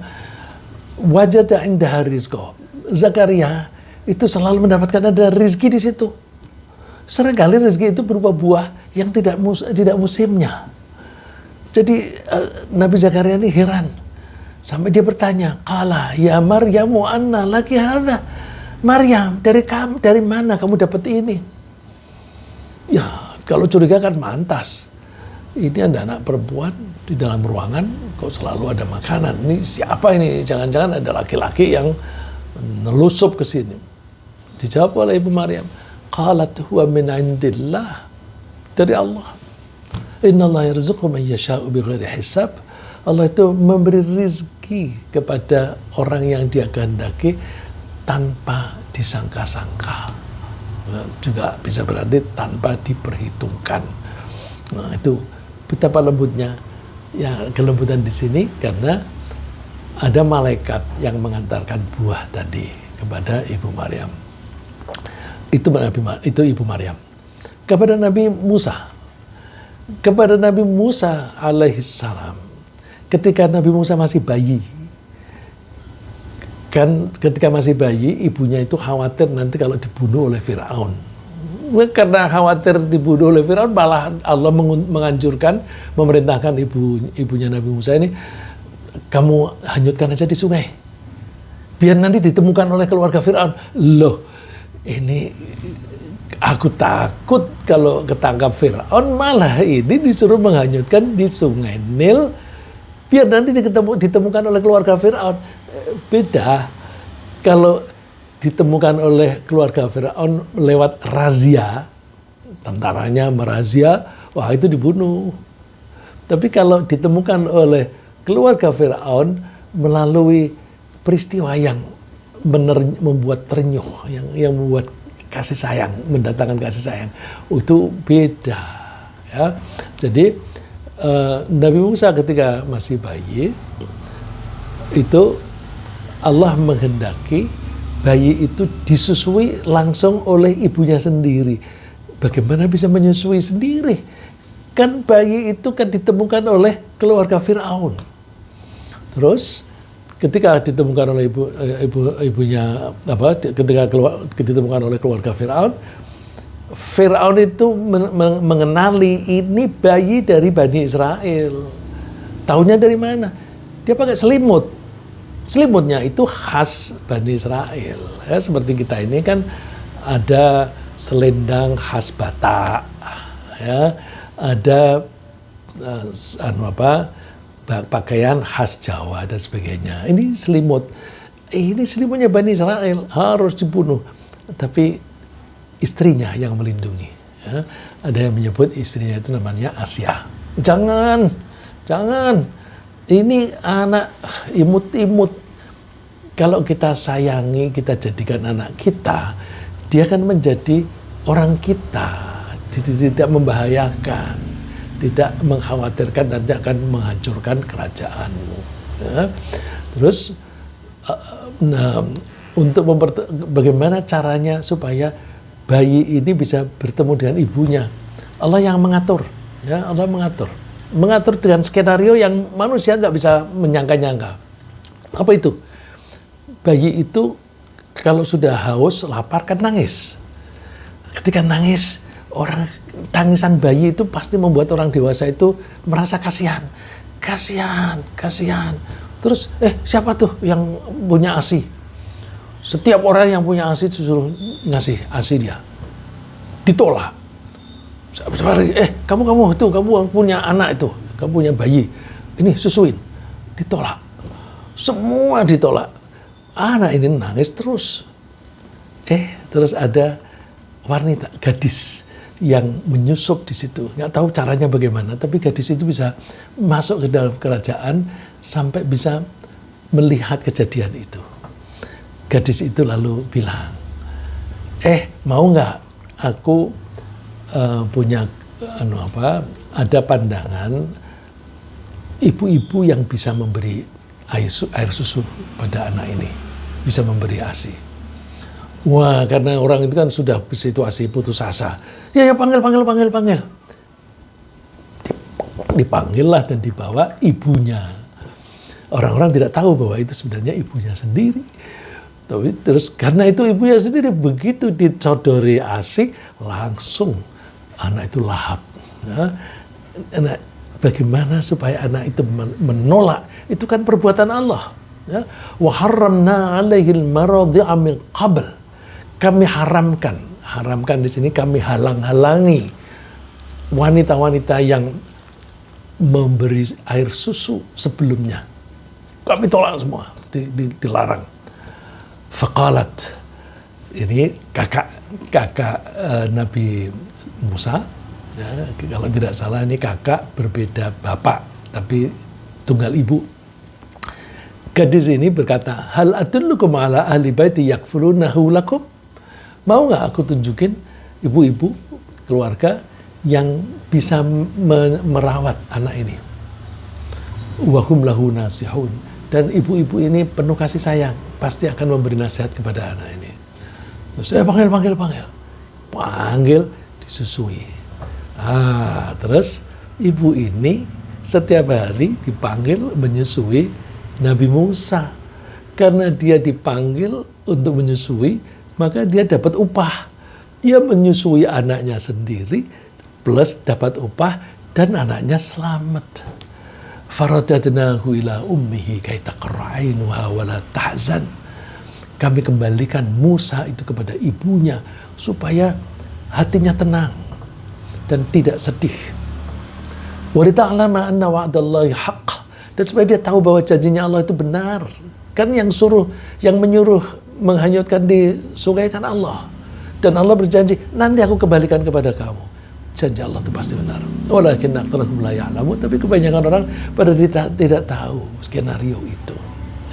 Speaker 1: Wajada indaha rizqa. Zakaria itu selalu mendapatkan ada rizki di situ. Seringkali rizki itu berupa buah yang tidak musimnya. Jadi Nabi Zakaria ini heran sampai dia bertanya, qala ya Maryamu anna laki hadza. Maryam, dari mana kamu dapat ini? Ya, kalau curiga kan mantas. Ini ada anak perempuan di dalam ruangan, kok selalu ada makanan. Ini siapa ini? Jangan-jangan ada laki-laki yang nelusup ke sini. Dijawab oleh Ibu Maryam, qalat huwa min indillah. Dari Allah. Innallaha yarzuqu man yasha'u bighairi hisab. Allah itu memberi rizki kepada orang yang dia kehendaki tanpa disangka-sangka. Juga bisa berarti tanpa diperhitungkan. Nah, itu betapa lembutnya ya kelembutan di sini karena ada malaikat yang mengantarkan buah tadi kepada Ibu Maryam. Itu Ibu Maryam. Kepada Nabi Musa. Kepada Nabi Musa alaihissalam. Ketika Nabi Musa masih bayi. Kan ketika masih bayi, ibunya itu khawatir nanti kalau dibunuh oleh Firaun. Karena khawatir dibunuh oleh Firaun, malah Allah menganjurkan, memerintahkan ibunya Nabi Musa ini, kamu hanyutkan aja di sungai, biar nanti ditemukan oleh keluarga Firaun. Loh, ini aku takut kalau ketangkap Firaun, malah ini disuruh menghanyutkan di sungai Nil, biar nanti ditemukan oleh keluarga Firaun. Beda kalau ditemukan oleh keluarga Firaun lewat razia, tentaranya merazia, wah itu dibunuh. Tapi kalau ditemukan oleh keluarga Firaun melalui peristiwa yang membuat terenyuh, yang membuat kasih sayang, mendatangkan kasih sayang, itu beda. Ya. Jadi Nabi Musa ketika masih bayi, itu Allah menghendaki bayi itu disusui langsung oleh ibunya sendiri. Bagaimana bisa menyusui sendiri? Kan bayi itu kan ditemukan oleh keluarga Firaun. Terus ketika ditemukan oleh ibunya ketika ditemukan oleh keluarga Firaun, Firaun itu mengenali ini bayi dari Bani Israel. Taunya dari mana? Dia pakai selimut. Selimutnya itu khas Bani Israel. Ya, seperti kita ini kan ada selendang khas Batak, ya, ada pakaian khas Jawa dan sebagainya. Ini selimut. Ini selimutnya Bani Israel, harus dibunuh. Tapi istrinya yang melindungi. Ya. Ada yang menyebut istrinya itu namanya Asia. Jangan. Ini anak imut-imut. Kalau kita sayangi, kita jadikan anak kita, dia akan menjadi orang kita. Tidak membahayakan, tidak mengkhawatirkan nanti akan menghancurkan kerajaanmu. Ya. Terus, untuk bagaimana caranya supaya bayi ini bisa bertemu dengan ibunya? Allah yang mengatur. Ya, Allah mengatur dengan skenario yang manusia nggak bisa menyangka-nyangka. Apa itu? Bayi itu kalau sudah haus, lapar kan nangis. Ketika nangis, tangisan bayi itu pasti membuat orang dewasa itu merasa kasihan. Terus, siapa tuh yang punya ASI? Setiap orang yang punya ASI disuruh ngasih ASI dia. Ditolak. Kamu punya anak itu, kamu punya bayi, ini susuin, ditolak, semua ditolak. Anak ini nangis terus. Terus ada wanita, gadis yang menyusup di situ, nggak tahu caranya bagaimana, tapi gadis itu bisa masuk ke dalam kerajaan sampai bisa melihat kejadian itu. Gadis itu lalu bilang, mau nggak aku punya ada pandangan ibu-ibu yang bisa memberi air susu pada anak ini, bisa memberi ASI. Wah, karena orang itu kan sudah situasi putus asa. Ya panggil. Dipanggillah dan dibawa ibunya. Orang-orang tidak tahu bahwa itu sebenarnya ibunya sendiri. Tapi terus karena itu ibunya sendiri, begitu dicodori ASI langsung anak itu lahap. Ya. Bagaimana supaya anak itu menolak? Itu kan perbuatan Allah. Ya. Wa harramna 'alaihil maradhi'a min qabl. Kami haramkan di sini, kami halangi wanita-wanita yang memberi air susu sebelumnya. Kami tolak semua, dilarang. Faqalat, ini kakak Nabi Musa, ya, kalau tidak salah ini kakak berbeda bapak tapi tunggal ibu. Gadis ini berkata, hal adullukum ala ahli baiti yakfulunahu lakum? Mau nggak aku tunjukin ibu-ibu keluarga yang bisa merawat anak ini? Wahum lahu nasihun. Dan ibu-ibu ini penuh kasih sayang, pasti akan memberi nasihat kepada anak ini. Terus panggil, disusui. Terus ibu ini setiap hari dipanggil menyusui Nabi Musa. Karena dia dipanggil untuk menyusui, maka dia dapat upah. Dia menyusui anaknya sendiri plus dapat upah dan anaknya selamat. Faradadnahu ila ummihi kay taqarra 'ainuha wa la tahzan. Kami kembalikan Musa itu kepada ibunya supaya hatinya tenang dan tidak sedih. Wa lita'lama anna wa'dallahi haqq, dan supaya dia tahu bahwa janjinya Allah itu benar. Kan yang menyuruh menghanyutkan di sungai kan Allah. Dan Allah berjanji, nanti aku kembalikan kepada kamu. Janji Allah itu pasti benar. Walakin aktsarahum la ya'lamun, tapi kebanyakan orang pada tidak tahu skenario itu.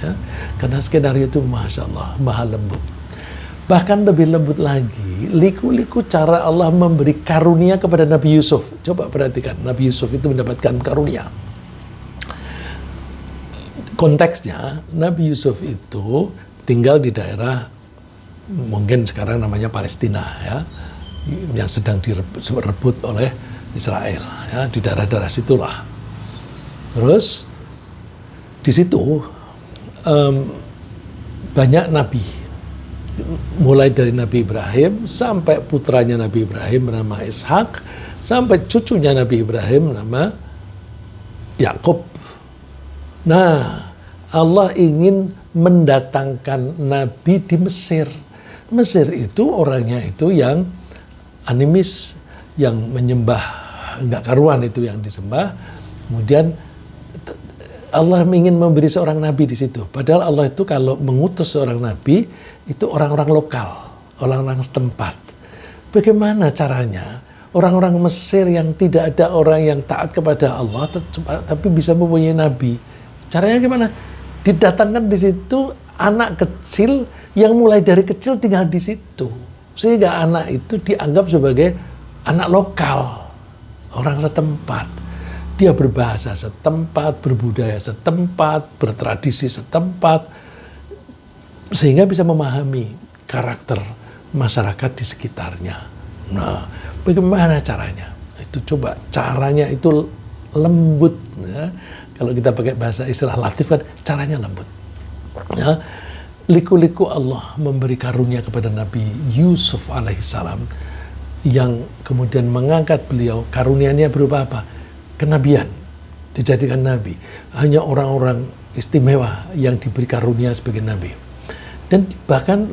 Speaker 1: Ya? Karena skenario itu Masya Allah, maha lembut. Bahkan lebih lembut lagi, liku-liku cara Allah memberi karunia kepada Nabi Yusuf. Coba perhatikan, Nabi Yusuf itu mendapatkan karunia. Konteksnya, Nabi Yusuf itu tinggal di daerah mungkin sekarang namanya Palestina, ya, yang sedang direbut oleh Israel, ya, di daerah-daerah situlah. Terus di situ banyak nabi, mulai dari Nabi Ibrahim sampai putranya Nabi Ibrahim bernama Ishak, sampai cucunya Nabi Ibrahim bernama Yakub. Nah, Allah ingin mendatangkan nabi di Mesir. Mesir itu orangnya itu yang animis, yang menyembah enggak karuan itu yang disembah. Kemudian Allah ingin memberi seorang nabi di situ. Padahal Allah itu kalau mengutus seorang nabi itu orang-orang lokal, orang-orang setempat. Bagaimana caranya orang-orang Mesir yang tidak ada orang yang taat kepada Allah tapi bisa mempunyai nabi? Caranya gimana? Didatangkan di situ anak kecil yang mulai dari kecil tinggal di situ, sehingga anak itu dianggap sebagai anak lokal, orang setempat. Dia berbahasa setempat, berbudaya setempat, bertradisi setempat, sehingga bisa memahami karakter masyarakat di sekitarnya. Nah, bagaimana caranya? Itu coba caranya itu lembut, ya. Kalau kita pakai bahasa istilah latif kan caranya lembut. Ya, liku-liku Allah memberi karunia kepada Nabi Yusuf alaihissalam, yang kemudian mengangkat beliau. Karunianya berupa apa? Kenabian, dijadikan nabi. Hanya orang-orang istimewa yang diberi karunia sebagai nabi. Dan bahkan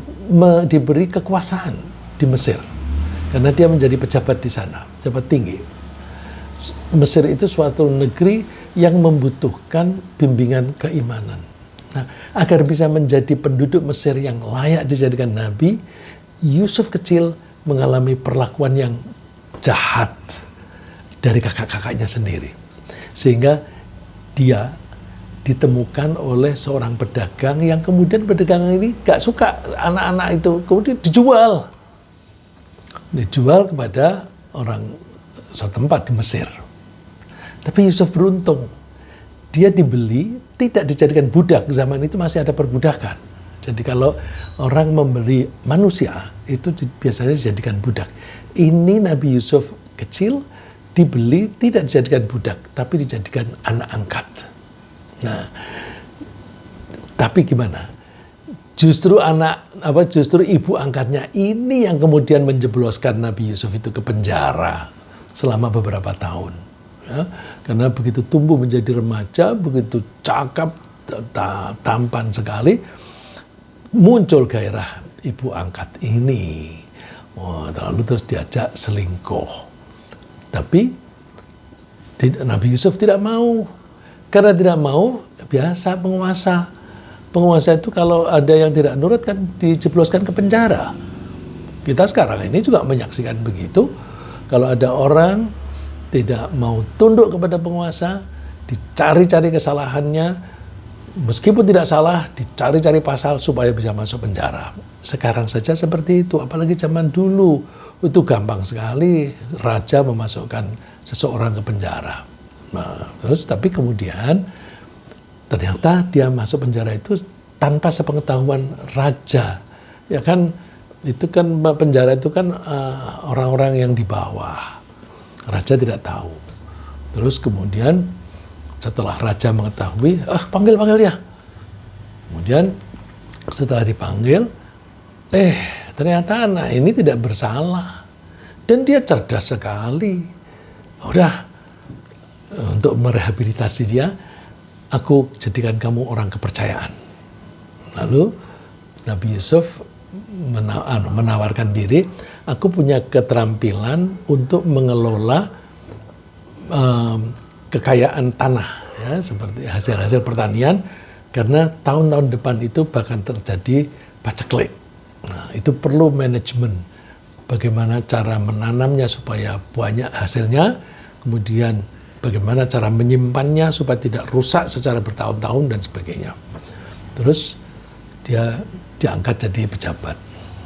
Speaker 1: diberi kekuasaan di Mesir, karena dia menjadi pejabat di sana, pejabat tinggi. Mesir itu suatu negeri yang membutuhkan bimbingan keimanan. Nah, agar bisa menjadi penduduk Mesir yang layak dijadikan nabi, Yusuf kecil mengalami perlakuan yang jahat dari kakak-kakaknya sendiri. Sehingga dia ditemukan oleh seorang pedagang yang kemudian pedagang ini gak suka anak-anak itu, kemudian dijual kepada orang setempat di Mesir. Tapi Yusuf beruntung, dia dibeli, tidak dijadikan budak. Zaman itu masih ada perbudakan. Jadi kalau orang membeli manusia itu biasanya dijadikan budak. Ini Nabi Yusuf kecil dibeli, tidak dijadikan budak, tapi dijadikan anak angkat. Nah, tapi gimana? Justru ibu angkatnya ini yang kemudian menjebloskan Nabi Yusuf itu ke penjara selama beberapa tahun. Ya, karena begitu tumbuh menjadi remaja, begitu cakap, tampan sekali, muncul gairah ibu angkat ini. Lalu terus diajak selingkuh. Tapi Nabi Yusuf tidak mau. Karena tidak mau, biasa penguasa. Penguasa itu kalau ada yang tidak nurut kan dijebloskan ke penjara. Kita sekarang ini juga menyaksikan begitu. Kalau ada orang tidak mau tunduk kepada penguasa, dicari-cari kesalahannya, meskipun tidak salah, dicari-cari pasal supaya bisa masuk penjara. Sekarang saja seperti itu, apalagi zaman dulu. Itu gampang sekali raja memasukkan seseorang ke penjara. Nah, terus tapi kemudian ternyata dia masuk penjara itu tanpa sepengetahuan raja. Ya kan, itu kan penjara itu kan orang-orang yang di bawah. Raja tidak tahu. Terus kemudian setelah raja mengetahui, panggil dia. Kemudian setelah dipanggil, ternyata anak ini tidak bersalah dan dia cerdas sekali. Udah, untuk merehabilitasi dia, aku jadikan kamu orang kepercayaan. Lalu Nabi Yusuf menawarkan diri, aku punya keterampilan untuk mengelola kekayaan tanah, ya, seperti hasil-hasil pertanian, karena tahun-tahun depan itu bahkan terjadi paceklik. Nah, itu perlu manajemen, bagaimana cara menanamnya supaya banyak hasilnya, kemudian bagaimana cara menyimpannya supaya tidak rusak secara bertahun-tahun dan sebagainya. Terus dia diangkat jadi pejabat.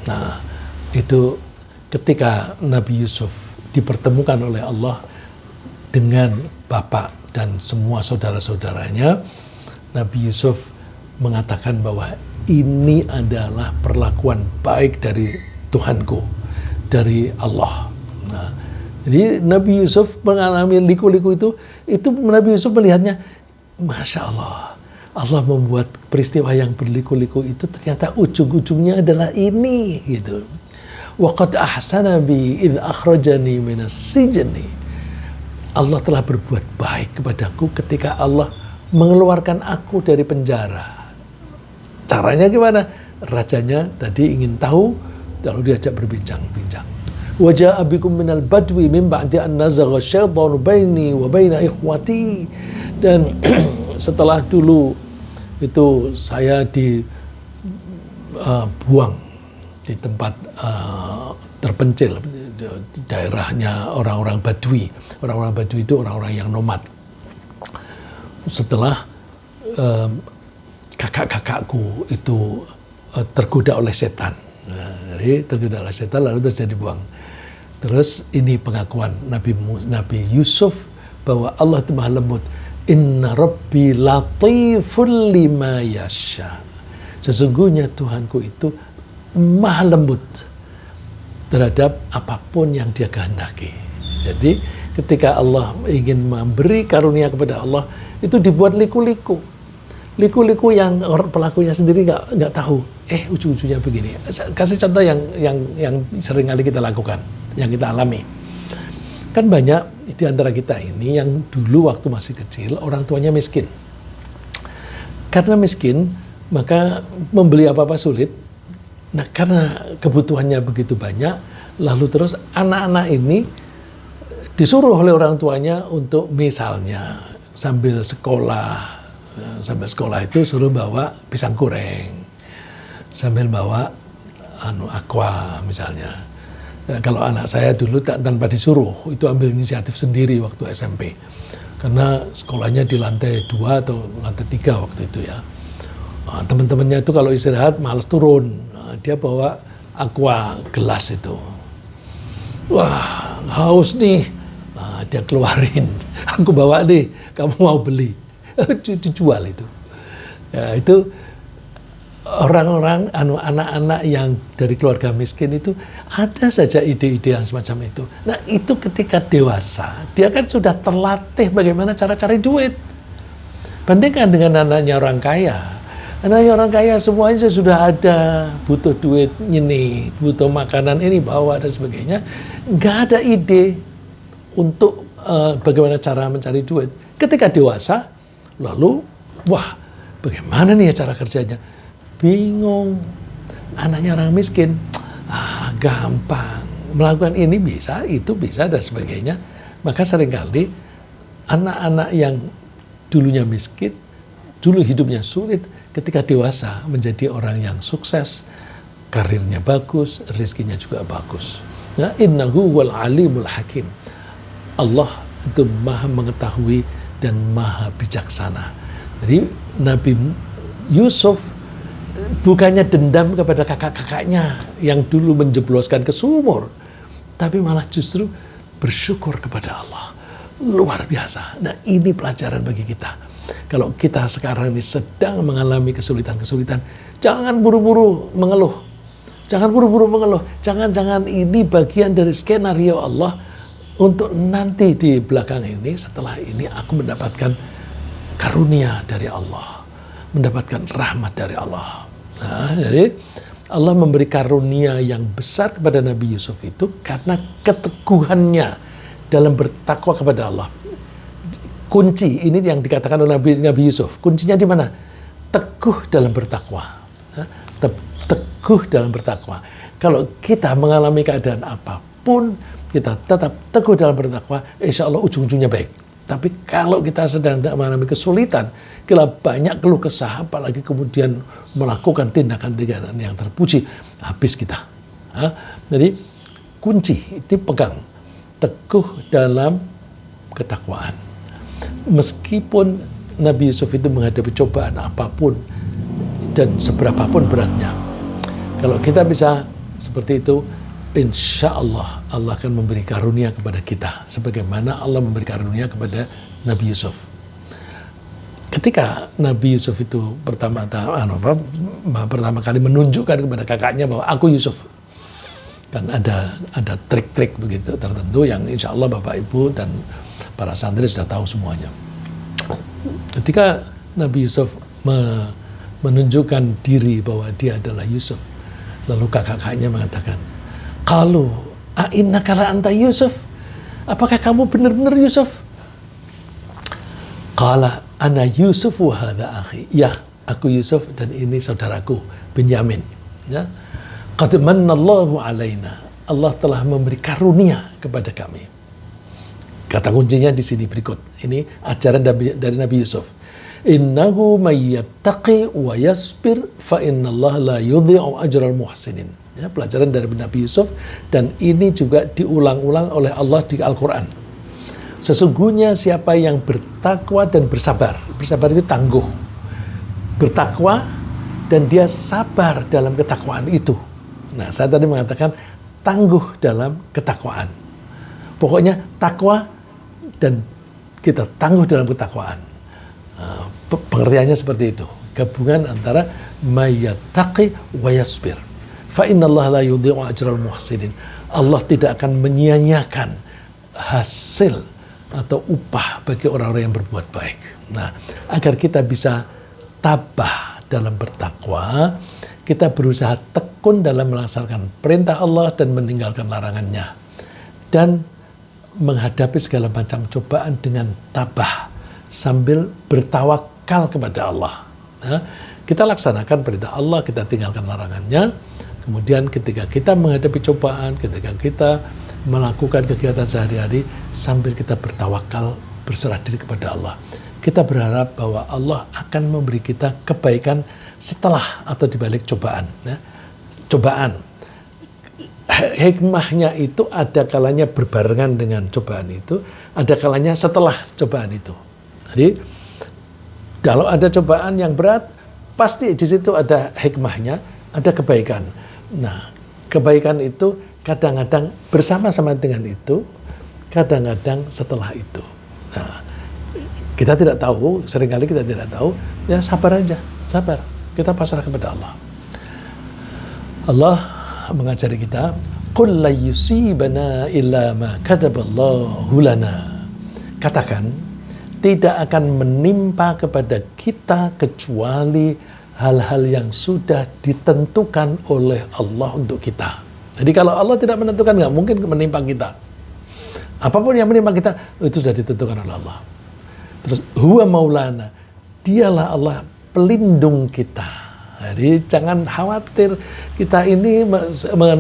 Speaker 1: Nah, itu ketika Nabi Yusuf dipertemukan oleh Allah dengan bapak dan semua saudara-saudaranya, Nabi Yusuf mengatakan bahwa ini adalah perlakuan baik dari Tuhanku, dari Allah. Nah, jadi Nabi Yusuf mengalami liku-liku itu Nabi Yusuf melihatnya, Masya Allah, Allah membuat peristiwa yang berliku-liku itu ternyata ujung-ujungnya adalah ini, gitu. Wa qad ahsana bi idh akhrajani minas sijni. Allah telah berbuat baik kepadaku ketika Allah mengeluarkan aku dari penjara. Caranya gimana? Rajanya tadi ingin tahu, lalu diajak berbincang-bincang. Wa ja'a bikum minal badwi min ba'di an nazagha syaitanu baini wa baina ikhwati. Dan setelah dulu itu saya dibuang di tempat terpencil, di daerahnya orang-orang Badui. Orang-orang Badui itu orang-orang yang nomad. Setelah kakak-kakakku itu tergoda oleh setan. Nah, jadi tergoda oleh setan lalu terjadi buang. Terus ini pengakuan Nabi Yusuf bahwa Allah itu Maha Lembut. Inna Rabbi latiful lima yasha. Sesungguhnya Tuhanku itu Maha Lembut terhadap apapun yang Dia kehendaki. Jadi ketika Allah ingin memberi karunia kepada Allah, itu dibuat liku-liku. Liku-liku yang pelakunya sendiri nggak tahu. Ujung-ujungnya begini. Kasih contoh yang sering kali kita lakukan, yang kita alami. Kan banyak di antara kita ini yang dulu waktu masih kecil orang tuanya miskin. Karena miskin, maka membeli apa-apa sulit. Nah, karena kebutuhannya begitu banyak, lalu terus anak-anak ini disuruh oleh orang tuanya untuk misalnya sambil sekolah itu suruh bawa pisang goreng, sambil bawa aqua misalnya. Kalau anak saya dulu tanpa disuruh, itu ambil inisiatif sendiri waktu SMP. Karena sekolahnya di lantai 2 atau lantai 3 waktu itu ya. Nah, teman-temannya itu kalau istirahat malas turun. Nah, dia bawa aqua gelas itu. Wah, haus nih. Nah, dia keluarin. Aku bawa nih, kamu mau beli. Dijual itu. Ya, itu orang-orang anak-anak yang dari keluarga miskin itu ada saja ide-ide yang semacam itu. Nah, itu ketika dewasa dia kan sudah terlatih bagaimana cara cari duit. Bandingkan dengan anaknya orang kaya. Anaknya orang kaya semuanya sudah ada, butuh duit ini, butuh makanan ini bawa dan sebagainya. Nggak ada ide untuk bagaimana cara mencari duit. Ketika dewasa, lalu wah, bagaimana nih cara kerjanya? Bingung. Anaknya orang miskin, gampang. Melakukan ini bisa, itu bisa, dan sebagainya. Maka seringkali anak-anak yang dulunya miskin, dulu hidupnya sulit, ketika dewasa menjadi orang yang sukses, karirnya bagus, rezekinya juga bagus. Nah, innahu wal alimul hakim. Allah itu maha mengetahui dan maha bijaksana. Jadi Nabi Yusuf bukannya dendam kepada kakak-kakaknya yang dulu menjebloskan ke sumur, tapi malah justru bersyukur kepada Allah. Luar biasa. Nah, ini pelajaran bagi kita. Kalau kita sekarang ini sedang mengalami kesulitan-kesulitan, jangan buru-buru mengeluh. Jangan buru-buru mengeluh. Jangan-jangan ini bagian dari skenario Allah untuk nanti di belakang ini, setelah ini aku mendapatkan karunia dari Allah, mendapatkan rahmat dari Allah. Nah, jadi Allah memberi karunia yang besar kepada Nabi Yusuf itu karena keteguhannya dalam bertakwa kepada Allah. Kunci ini yang dikatakan oleh Nabi Yusuf. Kuncinya di mana? Teguh dalam bertakwa. Teguh dalam bertakwa. Kalau kita mengalami keadaan apapun, kita tetap teguh dalam bertakwa, insya Allah ujung-ujungnya baik. Tapi kalau kita sedang mengalami kesulitan, kita banyak keluh kesah, apalagi kemudian melakukan tindakan-tindakan yang terpuji, habis kita. Jadi kunci dipegang, teguh dalam ketakwaan. Meskipun Nabi Yusuf itu menghadapi cobaan apapun dan seberapapun beratnya, kalau kita bisa seperti itu, insya Allah Allah akan memberi karunia kepada kita sebagaimana Allah memberi karunia kepada Nabi Yusuf. Ketika Nabi Yusuf itu pertama kali menunjukkan kepada kakaknya bahwa aku Yusuf, kan ada trik-trik begitu tertentu yang insya Allah Bapak Ibu dan para santri sudah tahu semuanya. Ketika Nabi Yusuf menunjukkan diri bahwa dia adalah Yusuf, lalu kakak-kakaknya mengatakan, "Qalu a'innaka la anta Yusuf?" Apakah kamu benar-benar Yusuf? Qala ana Yusuf wa hadha akhi. Ya, aku Yusuf dan ini saudaraku Benyamin. Ya. Qad mannallahu alaina. Allah telah memberi karunia kepada kami. Kata kuncinya di sini berikut. Ini ajaran dari Nabi Yusuf. Innahu may yattaqi wa yasbir fa innallaha la yudhi'u ajral muhsinin. Ya, pelajaran dari Nabi Yusuf, dan ini juga diulang-ulang oleh Allah di Al-Quran. Sesungguhnya siapa yang bertakwa dan bersabar itu tangguh, bertakwa dan dia sabar dalam ketakwaan itu. Nah, saya tadi mengatakan tangguh dalam ketakwaan. Pokoknya takwa dan kita tangguh dalam ketakwaan. Pengertiannya seperti itu. Gabungan antara mayattaqi wa yasbir. Fa innallaha la yudhi'u ajral muhsinin. Allah tidak akan menyia-nyiakan hasil atau upah bagi orang-orang yang berbuat baik. Nah, agar kita bisa tabah dalam bertakwa, kita berusaha tekun dalam melaksanakan perintah Allah dan meninggalkan larangannya. Dan menghadapi segala macam cobaan dengan tabah sambil bertawakal kepada Allah. Nah, kita laksanakan perintah Allah, kita tinggalkan larangannya. Kemudian ketika kita menghadapi cobaan, ketika kita melakukan kegiatan sehari-hari sambil kita bertawakal, berserah diri kepada Allah, kita berharap bahwa Allah akan memberi kita kebaikan setelah atau dibalik cobaan. Ya. Cobaan, hikmahnya itu ada kalanya berbarengan dengan cobaan itu, ada kalanya setelah cobaan itu. Jadi kalau ada cobaan yang berat, pasti di situ ada hikmahnya, ada kebaikan. Nah, kebaikan itu kadang-kadang bersama-sama dengan itu, kadang-kadang setelah itu. Nah, kita tidak tahu, seringkali kita tidak tahu, ya sabar aja, sabar. Kita pasrah kepada Allah. Allah mengajari kita, qul la yusibana illa ma kataballahu lana. Katakan, tidak akan menimpa kepada kita kecuali hal-hal yang sudah ditentukan oleh Allah untuk kita. Jadi kalau Allah tidak menentukan, nggak mungkin menimpa kita. Apapun yang menimpa kita, itu sudah ditentukan oleh Allah. Terus, huwa maulana, dialah Allah pelindung kita. Jadi jangan khawatir, kita ini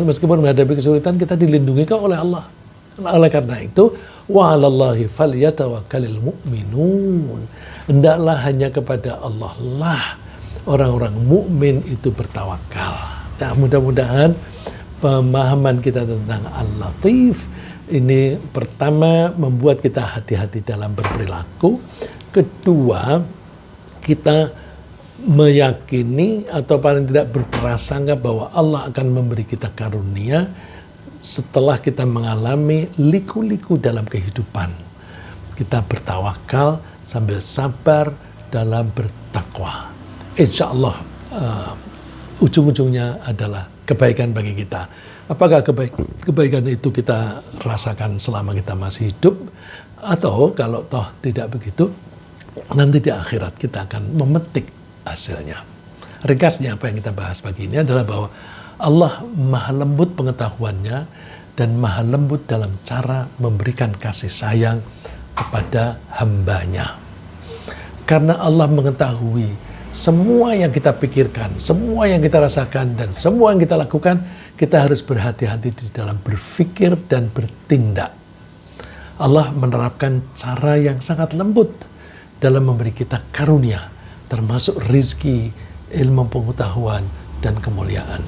Speaker 1: meskipun menghadapi kesulitan, kita dilindungi kok oleh Allah. Oleh karena itu, wa 'alallahi falyatawakkalul mu'minun. Hendaklah hanya kepada Allah lah orang-orang mukmin itu bertawakal. Ya, mudah-mudahan pemahaman kita tentang Al-Latif ini pertama membuat kita hati-hati dalam berperilaku. Kedua, kita meyakini atau paling tidak berprasangka bahwa Allah akan memberi kita karunia setelah kita mengalami liku-liku dalam kehidupan. Kita bertawakal sambil sabar dalam bertakwa. Insya Allah ujung-ujungnya adalah kebaikan bagi kita. Apakah kebaikan itu kita rasakan selama kita masih hidup, atau kalau toh tidak begitu, nanti di akhirat kita akan memetik hasilnya. Ringkasnya apa yang kita bahas pagi ini adalah bahwa Allah maha lembut pengetahuannya dan maha lembut dalam cara memberikan kasih sayang kepada hambanya. Karena Allah mengetahui semua yang kita pikirkan, semua yang kita rasakan, dan semua yang kita lakukan, kita harus berhati-hati di dalam berpikir dan bertindak. Allah menerapkan cara yang sangat lembut dalam memberi kita karunia, termasuk rizki, ilmu pengetahuan, dan kemuliaan.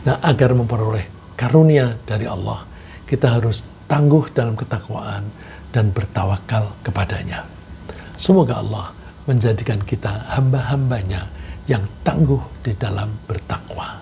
Speaker 1: Nah, agar memperoleh karunia dari Allah, kita harus tangguh dalam ketakwaan dan bertawakal kepadanya. Semoga Allah menjadikan kita hamba-hambanya yang tangguh di dalam bertakwa.